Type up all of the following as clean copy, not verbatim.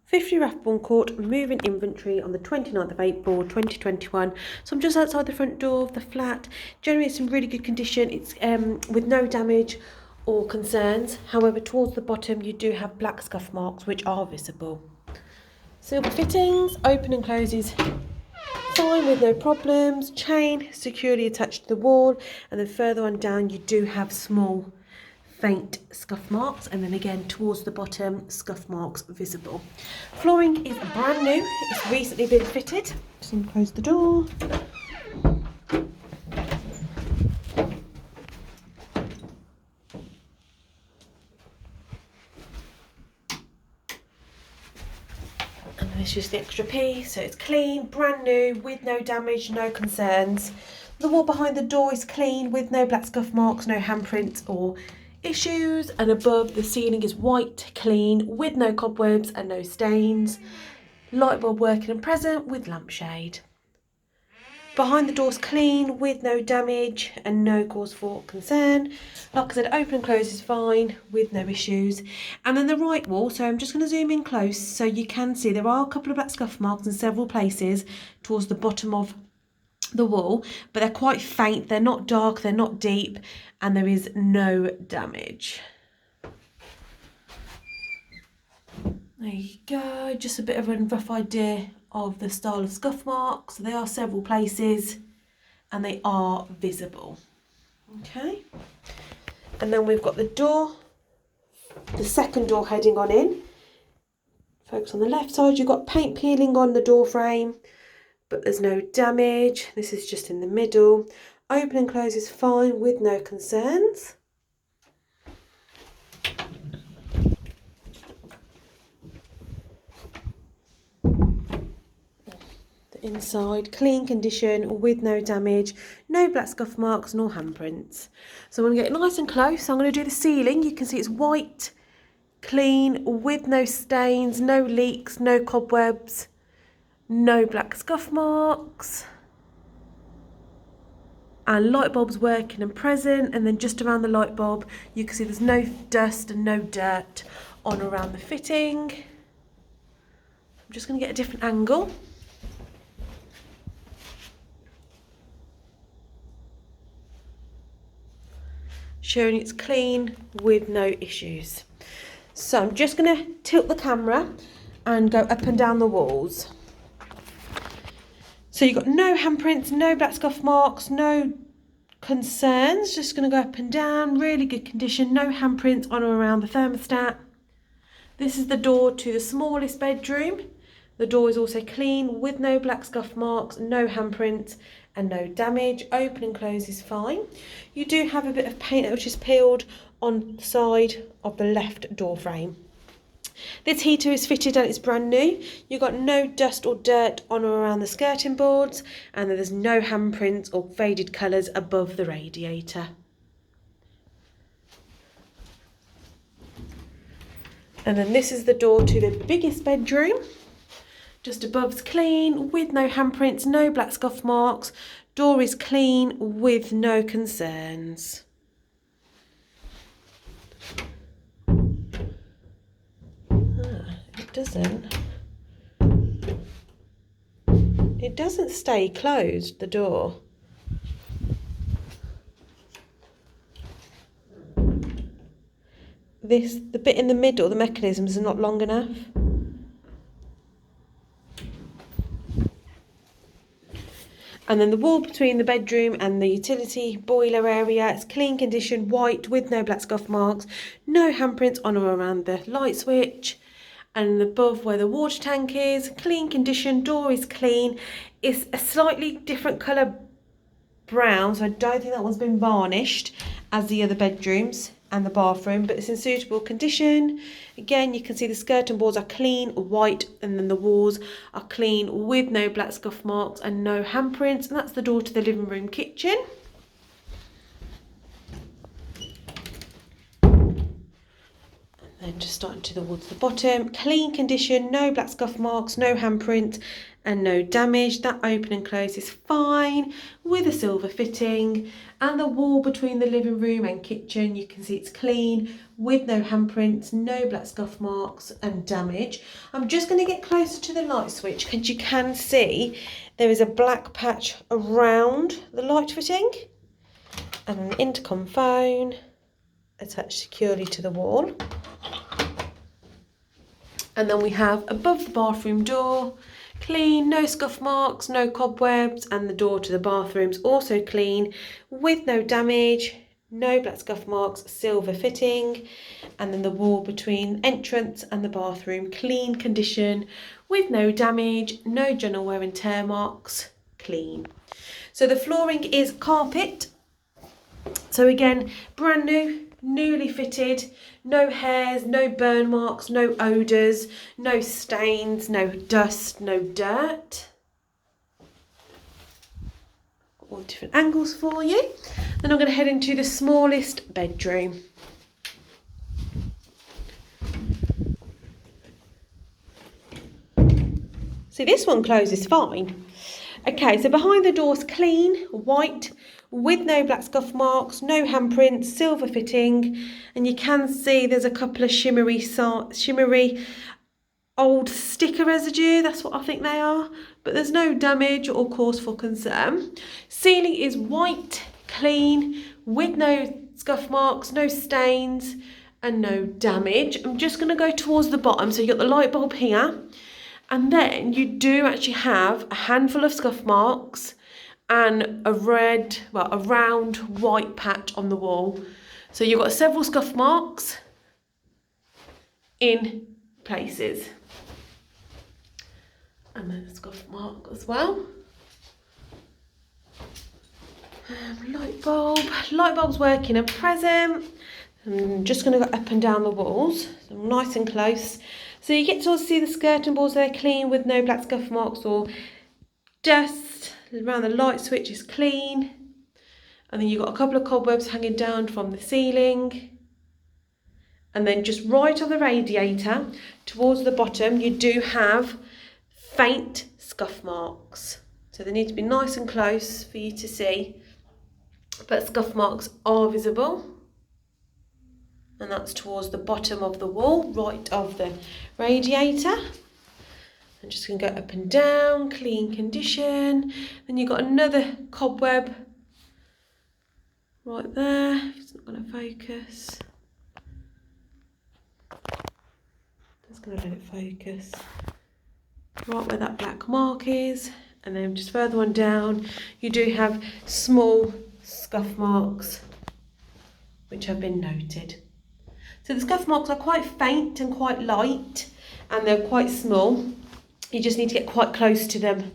50 Rathbone Court, moving inventory on the 29th of April 2021. So I'm just outside the front door of the flat. Generally it's in really good condition. It's with no damage or concerns. However, towards the bottom you do have black scuff marks which are visible. Silver fittings, open and closes fine with no problems. Chain securely attached to the wall, and then further on down you do have small faint scuff marks, and then again towards the bottom scuff marks visible. Flooring is brand new, it's recently been fitted. Just going to close the door. And this is just the extra piece, so it's clean, brand new, with no damage, no concerns. The wall behind the door is clean with no black scuff marks, no handprints or issues, and above the ceiling is white, clean, with no cobwebs and no stains. Light bulb working and present with lampshade. Behind the door's clean with no damage and no cause for concern. Like I said, open and close is fine with no issues. And then the right wall, so I'm just going to zoom in close so you can see there are a couple of black scuff marks in several places towards the bottom of the wall, but they're quite faint, they're not dark, they're not deep, and there is no damage. There you go, just a bit of a rough idea of the style of scuff marks. They are several places and they are visible. Okay, and then we've got the door, the second door heading on in. Focus on the left side, you've got paint peeling on the door frame, but there's no damage. This is just in the middle. Open and close is fine with no concerns. The inside, clean condition with no damage, no black scuff marks nor handprints. So I'm going to get nice and close. I'm going to do the ceiling. You can see it's white, clean, with no stains, no leaks, no cobwebs, no black scuff marks, and light bulbs working and present. And then just around the light bulb you can see there's no dust and no dirt on around the fitting. I'm just going to get a different angle. Showing it's clean with no issues. So I'm just going to tilt the camera and go up and down the walls. So you've got no handprints, no black scuff marks, no concerns. Just going to go up and down, really good condition, no handprints on or around the thermostat. This is the door to the smallest bedroom. The door is also clean with no black scuff marks, no handprints and no damage. Open and close is fine. You do have a bit of paint which is peeled on the side of the left door frame. This heater is fitted and it's brand new. You've got no dust or dirt on or around the skirting boards, and there's no handprints or faded colours above the radiator. And then this is the door to the biggest bedroom. Just above's clean with no handprints, no black scuff marks. Door is clean with no concerns. It doesn't stay closed, the door. The bit in the middle, the mechanisms are not long enough. And then the wall between the bedroom and the utility boiler area, it's clean condition, white with no black scuff marks, no handprints on or around the light switch. And above where the water tank is, clean condition, door is clean. It's a slightly different colour brown, so I don't think that one's been varnished as the other bedrooms and the bathroom, but it's in suitable condition. Again, you can see the skirting boards are clean, white, and then the walls are clean with no black scuff marks and no handprints. And that's the door to the living room kitchen. Then just starting towards the bottom, clean condition, no black scuff marks, no handprint and no damage. That open and close is fine with a silver fitting. And the wall between the living room and kitchen, you can see it's clean with no handprints, no black scuff marks and damage. I'm just going to get closer to the light switch because you can see there is a black patch around the light fitting and an intercom phone attached securely to the wall. And then we have above the bathroom door, clean, no scuff marks, no cobwebs, and the door to the bathroom's also clean with no damage, no black scuff marks, silver fitting. And then the wall between entrance and the bathroom, clean condition with no damage, no general wear and tear marks, clean. So the flooring is carpet. So again, brand new, newly fitted, no hairs, no burn marks, no odours, no stains, no dust, no dirt. All different angles for you. Then I'm going to head into the smallest bedroom. So this one closes fine. Okay, so behind the door's clean, white, with no black scuff marks, no handprints, silver fitting, and you can see there's a couple of shimmery old sticker residue, that's what I think they are, but there's no damage or cause for concern. Ceiling is white, clean, with no scuff marks, no stains, and no damage. I'm just going to go towards the bottom, so you've got the light bulb here, and then you do actually have a handful of scuff marks and a round white patch on the wall. So you've got several scuff marks in places. And then a scuff mark as well. Light bulb's working and present. I'm just going to go up and down the walls, so nice and close. So you get to see the skirting boards, they're clean with no black scuff marks or dust. Around the light switch is clean. And then you've got a couple of cobwebs hanging down from the ceiling. And then just right on the radiator, towards the bottom, you do have faint scuff marks. So they need to be nice and close for you to see. But scuff marks are visible. And that's towards the bottom of the wall, right of the radiator. I'm just going to go up and down, clean condition. Then you've got another cobweb right there. It's not going to focus. Just going to let it focus. Right where that black mark is. And then just further on down, you do have small scuff marks which have been noted. So the scuff marks are quite faint and quite light, and they're quite small. You just need to get quite close to them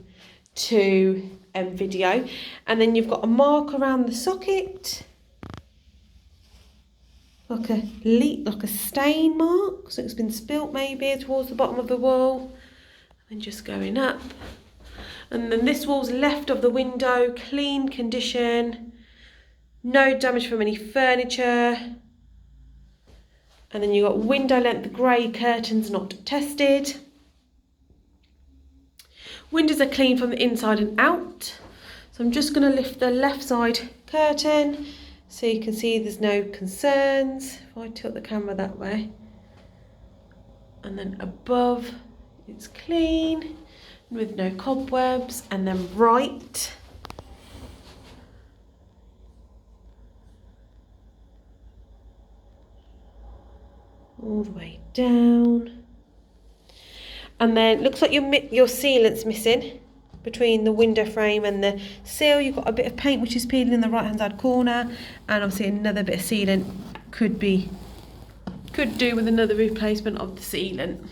to video. And then you've got a mark around the socket, like a stain mark, so it's been spilt maybe towards the bottom of the wall. And just going up. And then this wall's left of the window, clean condition, no damage from any furniture. And then you've got window length grey curtains not tested. Windows are clean from the inside and out. So I'm just going to lift the left side curtain so you can see there's no concerns. If I tilt the camera that way. And then above it's clean with no cobwebs. And then right. All the way down. And then it looks like your sealant's missing between the window frame and the sill. You've got a bit of paint which is peeling in the right hand side corner, and obviously another bit of sealant could do with another replacement of the sealant.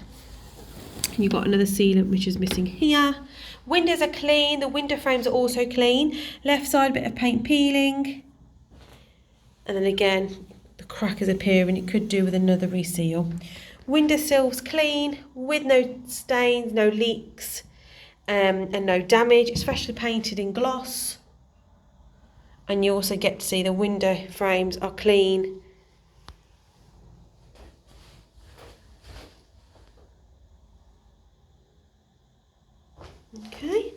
And you've got another sealant which is missing here. Windows are clean, the window frames are also clean. Left side bit of paint peeling. And then again, the crack is appearing, it could do with another reseal. Windowsill's clean, with no stains, no leaks, and no damage. It's freshly painted in gloss. And you also get to see the window frames are clean Okay,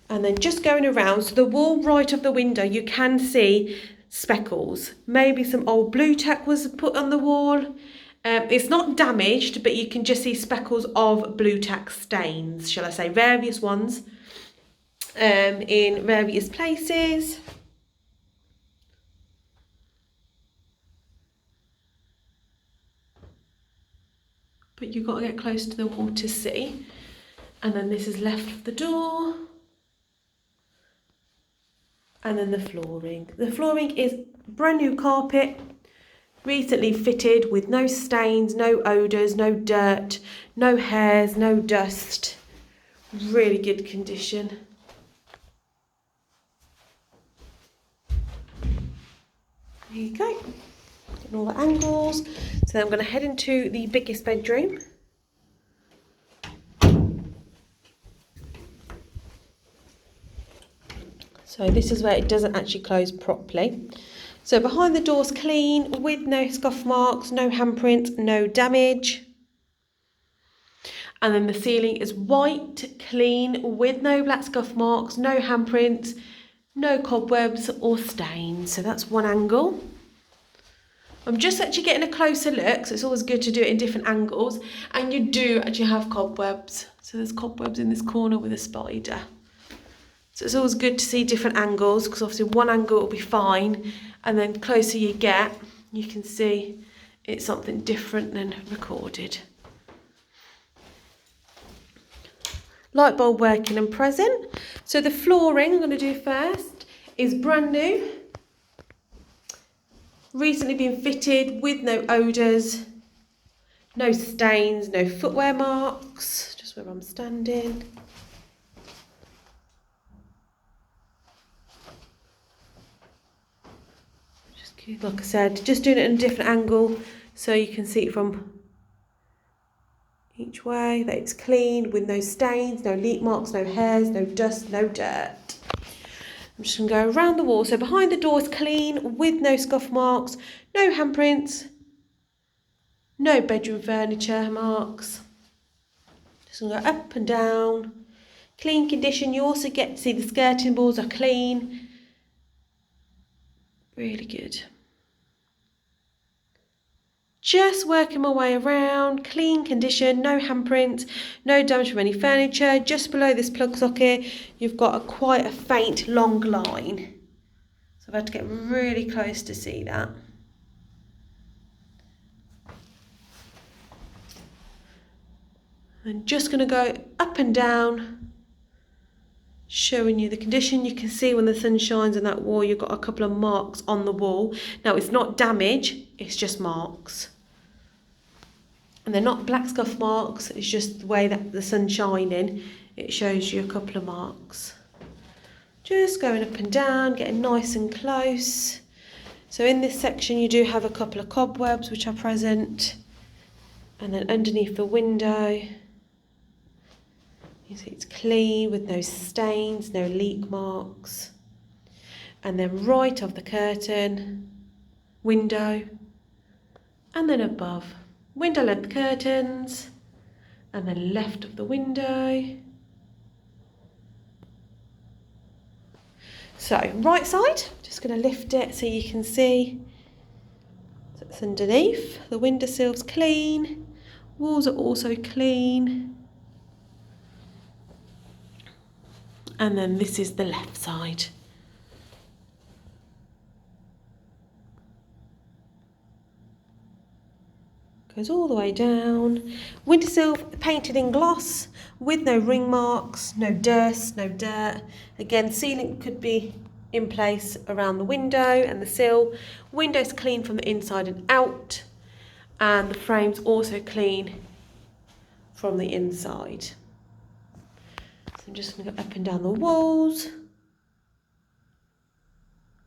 and then just going around, so the wall right of the window, you can see speckles. Maybe some old blue tack was put on the wall. It's not damaged, but you can just see speckles of blue tack stains, shall I say, various ones in various places. But you've got to get close to the wall to see. And then this is left of the door. And then the flooring. The flooring is brand new carpet, recently fitted with no stains, no odours, no dirt, no hairs, no dust. Really good condition. There you go. Getting all the angles. So then I'm going to head into the biggest bedroom. So this is where it doesn't actually close properly. So behind the door's clean, with no scuff marks, no handprint, no damage. And then the ceiling is white, clean, with no black scuff marks, no handprints, no cobwebs or stains. So that's one angle. I'm just actually getting a closer look, so it's always good to do it in different angles. And you do actually have cobwebs. So there's cobwebs in this corner with a spider. So it's always good to see different angles, because obviously one angle will be fine, and then closer you get, you can see it's something different than recorded. Light bulb working and present. So the flooring I'm going to do first is brand new. Recently been fitted with no odours, no stains, no footwear marks, just where I'm standing. Just, like I said, just doing it in a different angle so you can see it from each way, that it's clean with no stains, no leak marks, no hairs, no dust, no dirt. I'm just going to go around the wall. So behind the door is clean with no scuff marks, no handprints, no bedroom furniture marks. Just going to go up and down. Clean condition. You also get to see the skirting boards are clean. Really good. Just working my way around, clean condition, no handprints, no damage from any furniture. Just below this plug socket, you've got quite a faint long line. So I've had to get really close to see that. I'm just going to go up and down, showing you the condition. You can see when the sun shines on that wall, you've got a couple of marks on the wall. Now it's not damage, it's just marks. And they're not black scuff marks, it's just the way that the sun's shining, it shows you a couple of marks. Just going up and down, getting nice and close. So in this section you do have a couple of cobwebs which are present. And then underneath the window, you see it's clean with no stains, no leak marks. And then right of the curtain, window, and then above. Window length curtains, and then left of the window. So right side, just going to lift it so you can see. So it's underneath. The windowsill's clean. Walls are also clean. And then this is the left side. Goes all the way down. Windowsill painted in gloss with no ring marks, no dust, no dirt. Again, sealant could be in place around the window and the sill. Windows clean from the inside and out, and the frame's also clean from the inside. So I'm just going to go up and down the walls.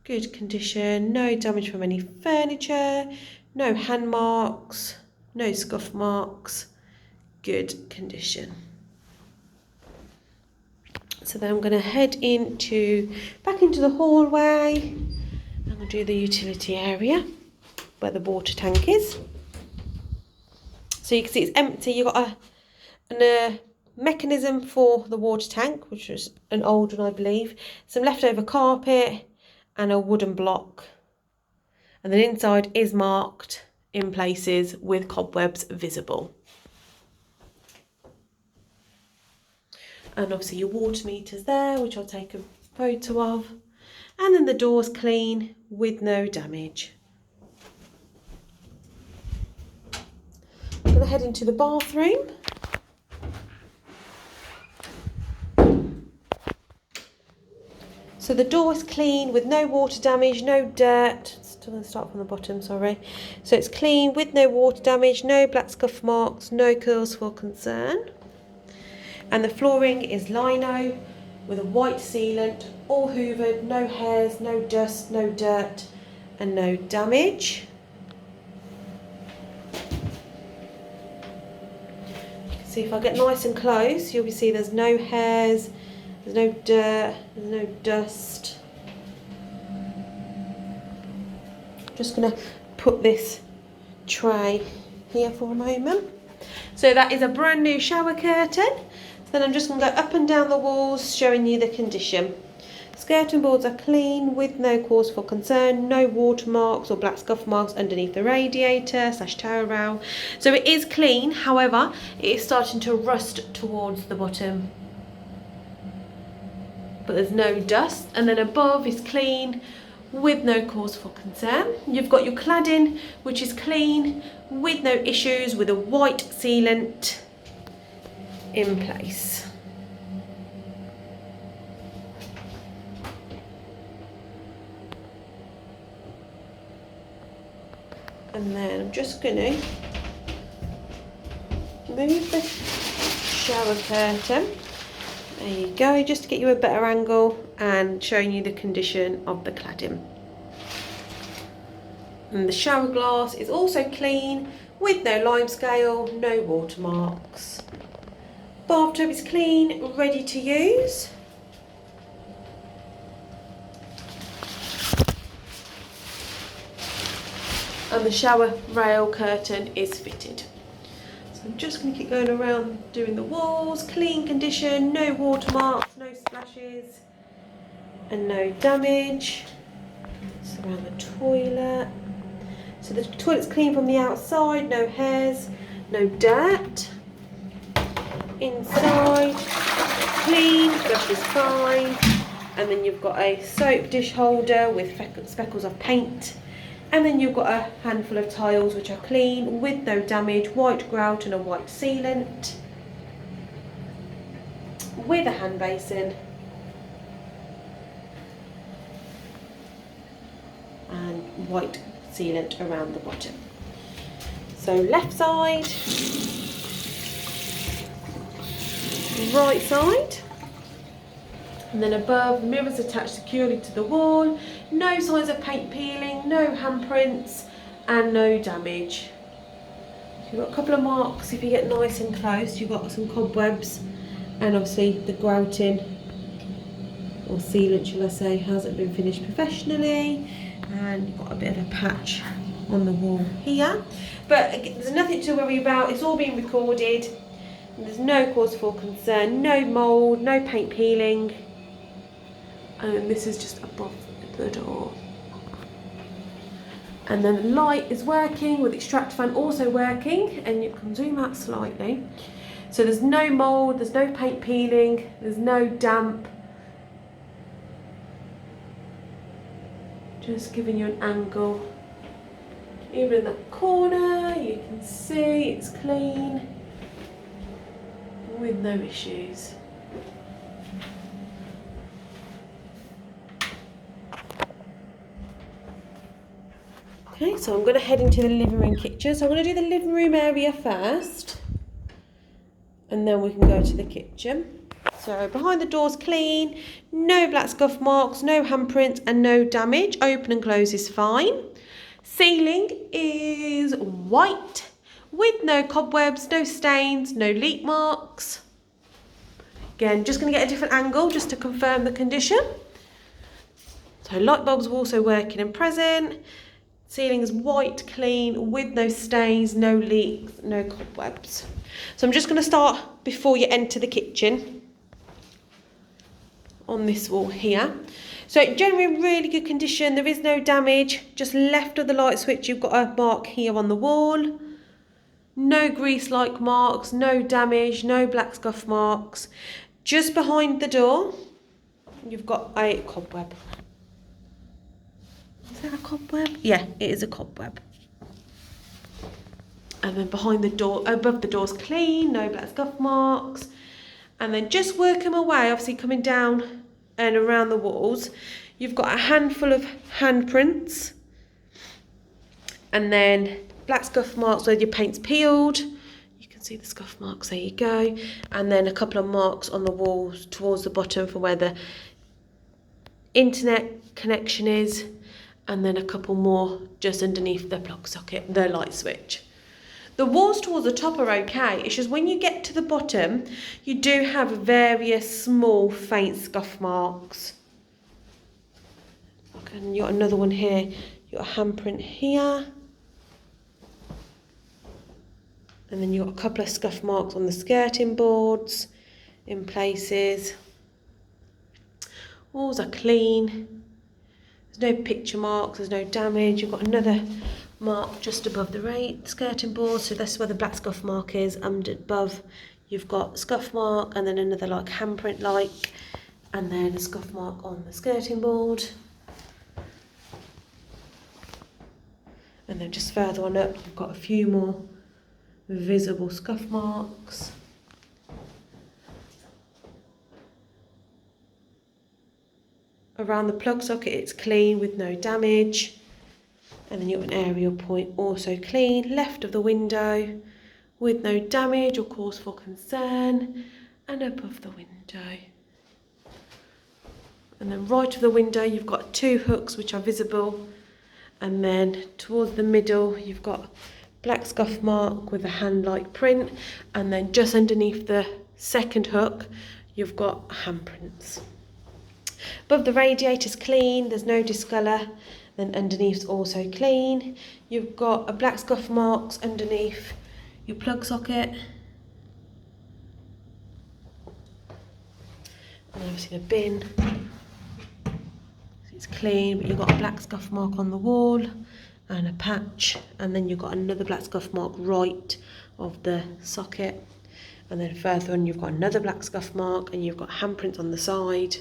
Good condition, no damage from any furniture, no hand marks. No scuff marks, good condition. So then I'm going to head back into the hallway. I'm going to do the utility area where the water tank is. So you can see it's empty. You've got a mechanism for the water tank, which was an old one I believe, some leftover carpet and a wooden block. And then inside is marked in places with cobwebs visible. And obviously your water meter's there, which I'll take a photo of. And then the door's clean with no damage. I'm going to head into the bathroom. So the door is clean with no water damage, no dirt. Still going to start from the bottom, sorry. So it's clean with no water damage, no black scuff marks, no cause for concern. And the flooring is lino with a white sealant, all hoovered, no hairs, no dust, no dirt and no damage. You can see if I get nice and close, you'll see there's no hairs, there's no dirt, there's no dust. Just going to put this tray here for a moment. So that is a brand new shower curtain. Then I'm just going to go up and down the walls showing you the condition. Skirting boards are clean with no cause for concern, no watermarks or black scuff marks underneath the radiator / towel rail. So it is clean, however, it is starting to rust towards the bottom. But there's no dust, and then above is clean with no cause for concern. You've got your cladding, which is clean with no issues, with a white sealant in place. And then I'm just going to move the shower curtain. There you go, just to get you a better angle and showing you the condition of the cladding. And the shower glass is also clean with no limescale, no watermarks. Bathtub is clean, ready to use. And the shower rail curtain is fitted. So I'm just going to keep going around doing the walls. Clean condition, no watermarks, no splashes and no damage. Just around the toilet. So the toilet's clean from the outside, no hairs, no dirt. Inside, clean, flush is fine. And then you've got a soap dish holder with speckles of paint. And then you've got a handful of tiles which are clean with no damage, white grout and a white sealant. With a hand basin. And white sealant around the bottom. So left side, right side, and then above, mirrors attached securely to the wall, no signs of paint peeling, no handprints and no damage. You've got a couple of marks if you get nice and close. You've got some cobwebs and obviously the grouting or sealant, shall I say, hasn't been finished professionally, and you've got a bit of a patch on the wall here, but there's nothing to worry about. It's all been recorded. There's no cause for concern, no mould, no paint peeling, and this is just above the door. And then the light is working with extract fan also working, and you can zoom out slightly. So there's no mould, there's no paint peeling, there's no damp. Just giving you an angle. Even in that corner, you can see it's clean with no issues. Okay, so I'm going to head into the living room kitchen. So I'm going to do the living room area first, and then we can go to the kitchen. So behind the door's clean, no black scuff marks, no handprints and no damage. Open and close is fine. Ceiling is white with no cobwebs, no stains, no leak marks. Again, just going to get a different angle just to confirm the condition. So light bulbs are also working and present. Ceiling is white, clean, with no stains, no leaks, no cobwebs. So I'm just going to start before you enter the kitchen on this wall here. So generally in really good condition, there is no damage. Just left of the light switch, you've got a mark here on the wall. No grease-like marks, no damage, no black scuff marks. Just behind the door, you've got a cobweb. Is that a cobweb? Yeah, it is a cobweb. And then behind the door, above the door's clean, no black scuff marks. And then just working my way, obviously coming down and around the walls, you've got a handful of handprints. And then black scuff marks where your paint's peeled. You can see the scuff marks, there you go. And then a couple of marks on the walls towards the bottom for where the internet connection is. And then a couple more just underneath the plug socket, the light switch. The walls towards the top are okay, it's just when you get to the bottom, you do have various small faint scuff marks. Okay, and you've got another one here, you've got a handprint here. And then you've got a couple of scuff marks on the skirting boards in places. Walls are clean. There's no picture marks, there's no damage. You've got another mark just above the skirting board, so that's where the black scuff mark is. Above you've got scuff mark and then another like handprint like, and then a scuff mark on the skirting board. And then just further on up you've got a few more visible scuff marks. Around the plug socket it's clean with no damage. And then you've got an aerial point also clean, left of the window with no damage or cause for concern, and above the window. And then right of the window you've got two hooks which are visible, and then towards the middle you've got black scuff mark with a hand-like print, and then just underneath the second hook you've got handprints. Above the radiator's clean, there's no discolour, then underneath's also clean. You've got a black scuff marks underneath your plug socket. And obviously the bin, it's clean, but you've got a black scuff mark on the wall and a patch, and then you've got another black scuff mark right of the socket, and then further on you've got another black scuff mark, and you've got handprints on the side.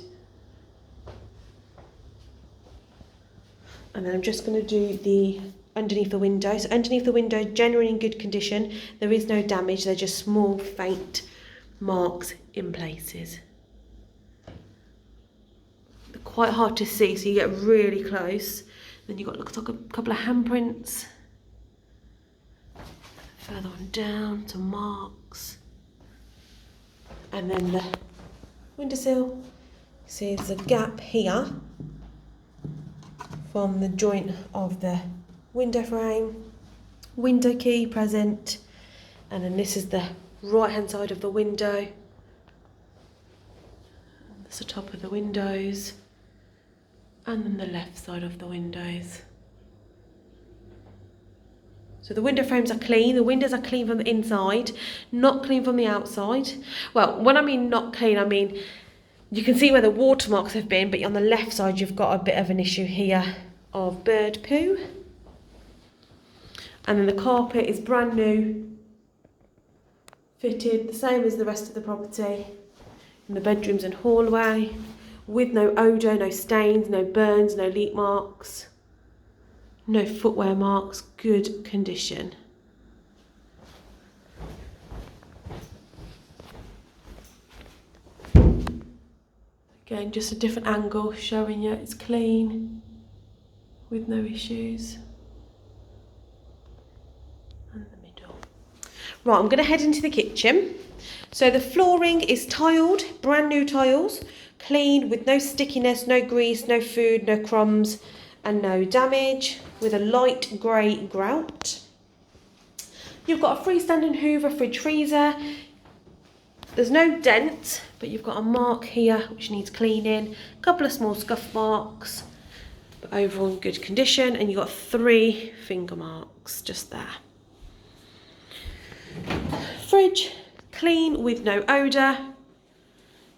And then I'm just going to do the underneath the window. So underneath the window, generally in good condition, there is no damage, they're just small faint marks in places. They're quite hard to see, so you get really close. Then you've got looks like a couple of handprints. Further on down, some marks. And then the windowsill. See there's a gap here from the joint of the window frame. Window key present. And then this is the right hand side of the window. That's the top of the windows. And then the left side of the windows. So the window frames are clean, the windows are clean from the inside, not clean from the outside. Well, when I mean not clean, I mean you can see where the watermarks have been, but on the left side you've got a bit of an issue here of bird poo. And then the carpet is brand new, fitted, the same as the rest of the property, in the bedrooms and hallway, with no odour, no stains, no burns, no leak marks, no footwear marks, good condition. Again, just a different angle showing you it's clean, with no issues. And the middle. Right, I'm going to head into the kitchen. So the flooring is tiled, brand new tiles, clean with no stickiness, no grease, no food, no crumbs and no damage, with a light grey grout. You've got a freestanding Hoover fridge freezer. There's no dent, but you've got a mark here which needs cleaning, a couple of small scuff marks, but overall in good condition. And you've got 3 finger marks just there. Fridge, clean with no odour,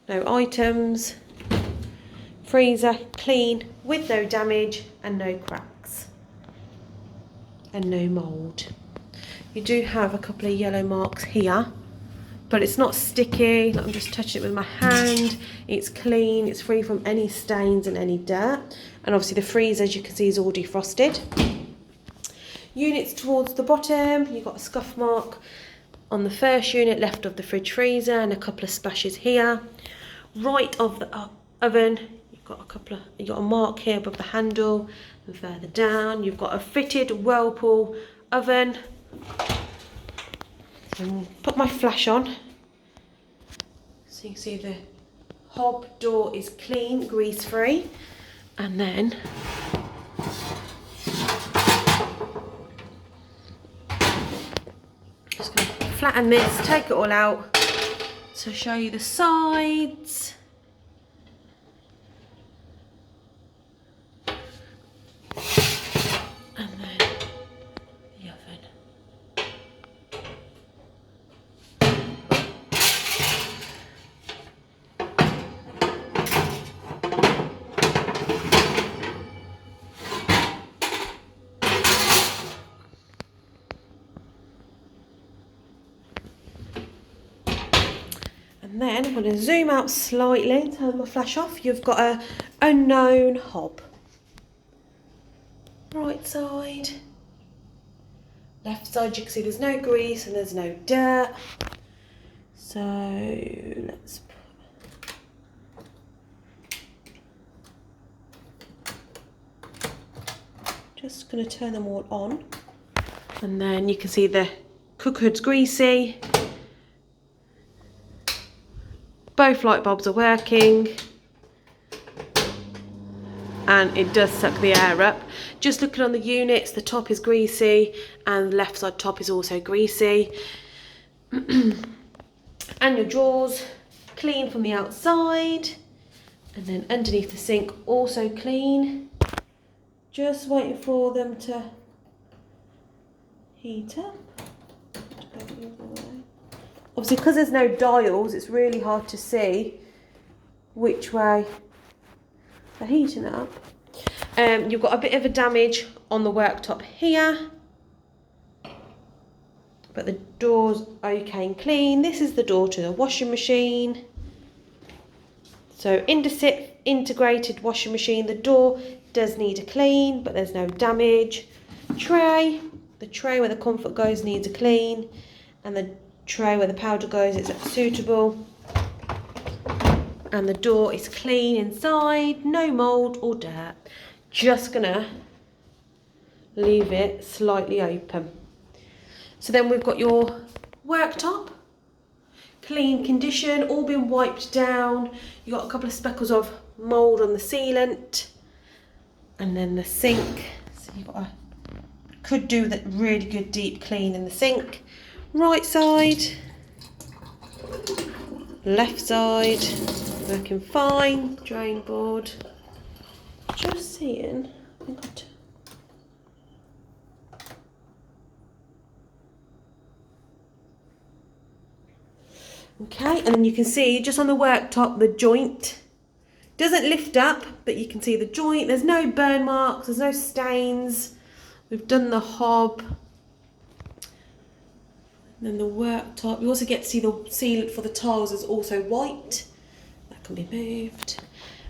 no items. Freezer, clean with no damage and no cracks and no mould. You do have a couple of yellow marks here, but it's not sticky. I'm just touching it with my hand. It's clean, it's free from any stains and any dirt. And obviously the freezer, as you can see, is all defrosted. Units towards the bottom, you've got a scuff mark on the first unit left of the fridge freezer and a couple of splashes here. Right of the oven, you've got a mark here above the handle, and further down you've got a fitted Whirlpool oven. And put my flash on so you can see the hob door is clean, grease free. And then just going to flatten this, take it all out to show you the sides. And then the oven. And then I'm going to zoom out slightly, turn my flash off. You've got a unknown hob. Right side. Left side, you can see there's no grease and there's no dirt. So let's just going to turn them all on. And then you can see the cook hood's greasy. Both light bulbs are working. And it does suck the air up. Just looking on the units, the top is greasy and the left side top is also greasy. And your drawers, clean from the outside. And then underneath the sink, also clean. Just waiting for them to heat up. Obviously, because there's no dials, it's really hard to see which way they're heating up. You've got a bit of a damage on the worktop here, but the door's okay and clean. This is the door to the washing machine. So Indesit integrated washing machine. The door does need a clean, but there's no damage. Tray, the tray where the comfort goes needs a clean, and the tray where the powder goes is suitable. And the door is clean inside, no mould or dirt. Just gonna leave it slightly open. So then we've got your worktop, clean condition, all been wiped down. You've got a couple of speckles of mould on the sealant. And then the sink, so you've got could do that really good deep clean in the sink. Right side, left side, working fine. Drain board, just seeing. I think okay, and then you can see just on the worktop the joint doesn't lift up, but you can see the joint. There's no burn marks, there's no stains. We've done the hob. And then the worktop, you also get to see the sealant for the tiles is also white. That can be moved.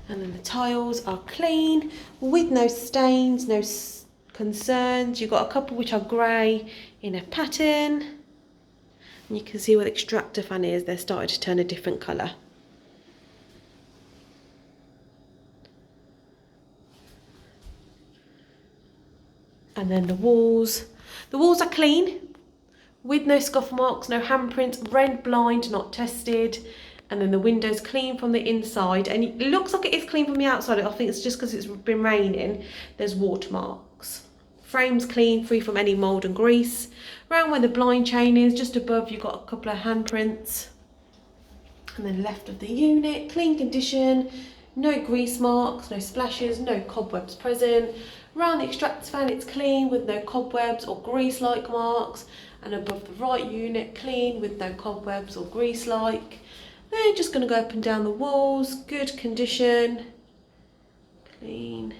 And then the tiles are clean with no stains, no concerns. You've got a couple which are grey in a pattern. And you can see where the extractor fan is, they're starting to turn a different colour. And then the walls are clean with no scuff marks, no handprints, red blind not tested. And then the windows clean from the inside, and it looks like it is clean from the outside. I think it's just because it's been raining, there's watermarks. Frames clean, free from any mould and grease. Around where the blind chain is, just above, you've got a couple of handprints. And then left of the unit, clean condition, No grease marks, no splashes, no cobwebs present. Around the extractor fan it's clean with no cobwebs or grease-like marks, and above the right unit clean with no cobwebs or grease-like. Then just going to go up and down the walls, good condition, clean,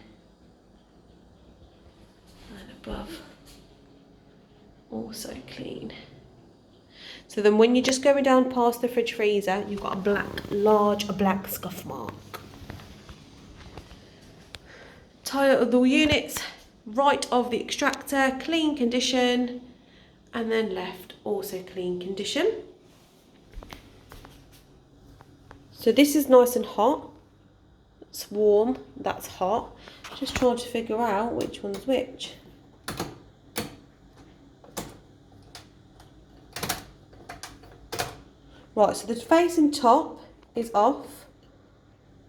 and above also clean. So then when you're just going down past the fridge freezer, you've got a large black scuff mark. Tyre of the units, right of the extractor, clean condition, and then left also clean condition. So this is nice and hot. It's warm, that's hot. Just trying to figure out which one's which. Right, so the facing top is off.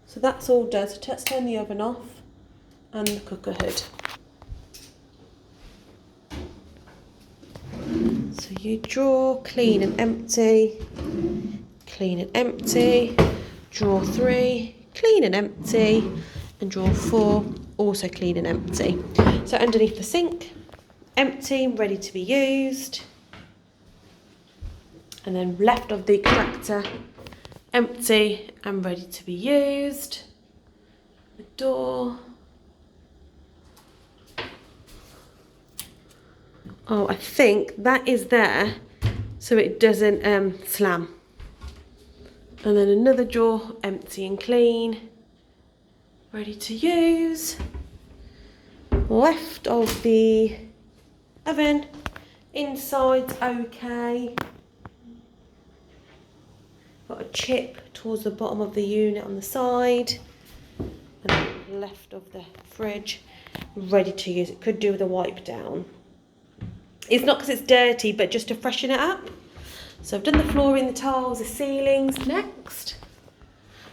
So that's all done. So let's turn the oven off and the cooker hood. So you draw, clean and empty, clean and empty, draw 3, clean and empty, and draw 4, also clean and empty. So underneath the sink, empty, ready to be used. And then left of the extractor, empty and ready to be used. The door. Oh, I think that is there so it doesn't slam. And then another drawer, empty and clean, ready to use. Left of the oven, inside's okay. Got a chip towards the bottom of the unit on the side. And then left of the fridge, ready to use. It could do with a wipe down. It's not because it's dirty, but just to freshen it up. So I've done the flooring, the tiles, the ceilings. Next.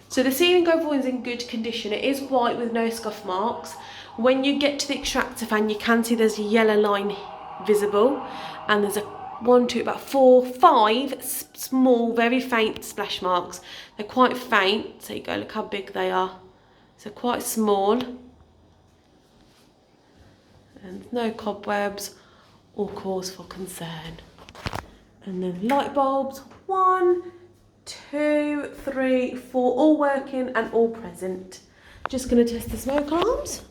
So the ceiling overall is in good condition. It is white with no scuff marks. When you get to the extractor fan, you can see there's a yellow line visible. And there's about 4, 5 small, very faint splash marks. They're quite faint. So you go, look how big they are. So quite small. And no cobwebs or cause for concern. And then light bulbs, 1, 2, 3, 4, all working and all present. Just going to test the smoke alarms.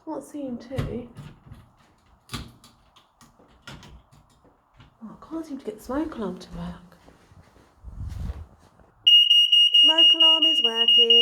Can't see him too. Oh, I can't seem to get the smoke alarm to work. Smoke alarm is working.